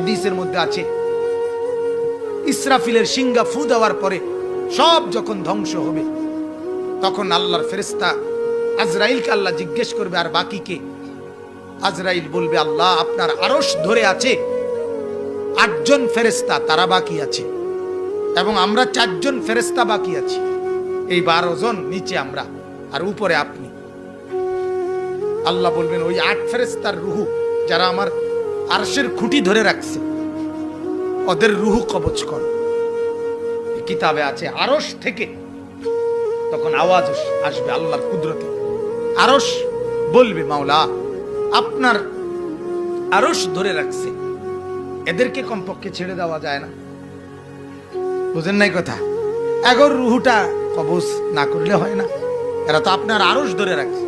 হাদিসের মধ্যে আছে ইসরাফিলের শিঙ্গা ফু দেওয়ার পরে সব যখন ধ্বংস হবে, তখন আল্লাহর ফেরেশতা আজরাইলকে আল্লাহ জিজ্ঞেস করবে, আর বাকি কে? আজরাইল বলবে, আল্লাহ আপনার আরশ ধরে আছে 8 জন ফেরেশতা, তারা বাকি আছে, এবং আমরা 4 জন ফেরেশতা বাকি আছি। এই 12 জন নিচে আমরা, আর উপরে আপনি। আল্লাহ বলবেন, ওই 8 ফেরেশতার রুহু যারা আমার আরশের খুঁটি ধরে রাখছে, ওদের রুহু কবজ করো। কিতাবে আছে আরশ থেকে তখন আওয়াজ আসবে আল্লাহর কুদরতে। আরশ বলবে, মাওলা আপনার আরশ ধরে রাখছে, এদেরকে কমপক্ষে ছেড়ে দেওয়া যায় না? বুঝেন নাই কথা? এগোর রুহুটা কবজ না করলে হয় না, এরা তো আপনার আরশ ধরে রাখছে।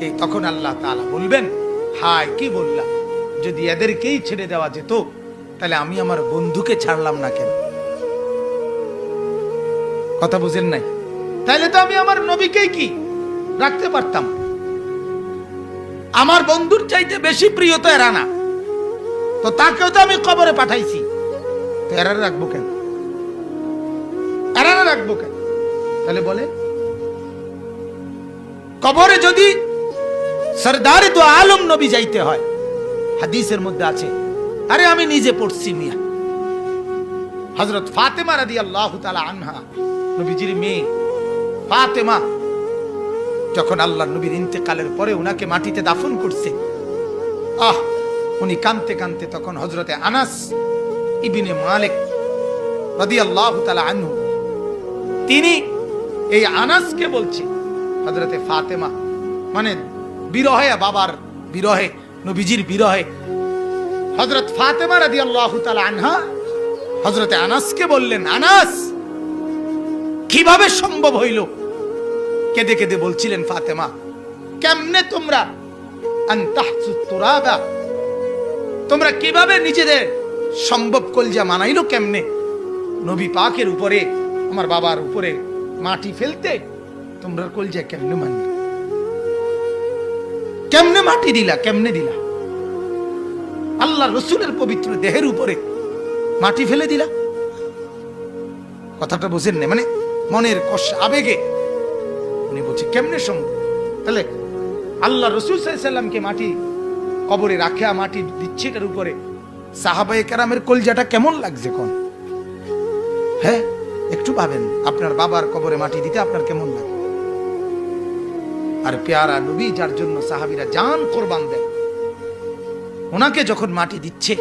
এই তখন আল্লাহ তাআলা বলবেন, হায় কি বললাম, যদি এদেরকেই ছেড়ে দেওয়া যেত তাহলে আমি আমার বন্ধুকে ছাড়লাম না কেন? কথা বুঝেন নাই? তাহলে তো আমি আমার নবীকেই কি রাখতে পারতাম। আমার বন্ধুর চাইতে বেশি প্রিয় তো এরা না, তো তাকেও তো আমি কবরে পাঠাইছি, তো এরা রাখবো কেন? এরা রাখবো কেন? তাহলে বলে, কবরে যদি সরদারে তো আলম নবী যাইতে হয়, হাদিসের মধ্যে আছে, আরে আমি নিজে পড়ছি মিয়া, হযরত ফাতেমা রাদিয়াল্লাহু তাআলা আনহা, নবীজির মেয়ে ফাতেমা, যখন আল্লাহর নবীর ইন্তেকালের পরে উনাকে মাটিতে দাফন করছে, উনি কাঁদতে কাঁদতে তখন হযরতে আনাস ইবনে মালিক রাদিয়াল্লাহু তাআলা আনহু, তিনি এই আনাসকে বলছে, হযরতে ফাতেমা মানে বিরহে, বাবার বিরহে, নবীজির বিরহে, হযরত ফাতেমা রাদিয়াল্লাহু তাআলা আনহা হযরতে আনাসকে বললেন, আনাস কিভাবে সম্ভব হইল? কেঁদে কেঁদে বলছিলেন ফাতেমা, কেমনে তোমরা আনতাহসুত তুরাবা, তোমরা কিভাবে নিজেদের সম্ভব কলজা মানাইলো কেমনে নবী পাকের উপরে, আমার বাবার উপরে মাটি ফেলতে? তোমরা কলজা কেমনে মানলে? কেমনে মাটি দিলা? কেমনে দিলা? আল্লাহ রসুলের পবিত্র দেহের উপরে মাটি ফেলে দিলা? কথাটা বুঝেন না? মানে মনের কষ্ট, আবেগে উনি বলছে কেমনে সম্ভব? তাহলে আল্লাহ রসুল সাল্লাল্লাহু আলাইহি সাল্লামকে মাটি কবরে রাখা, মাটি দিচ্ছে এটার উপরে, সাহাবায়ে কেরামের কলজাটা কেমন লাগছে কোন? হ্যাঁ, একটু ভাবেন, আপনার বাবার কবরে মাটি দিতে আপনার কেমন লাগে? আর পেয়ারা নবী যার জন্য সাহাবীরা জান কোরবান দেন, ওনাকে যখন মাটি দিচ্ছে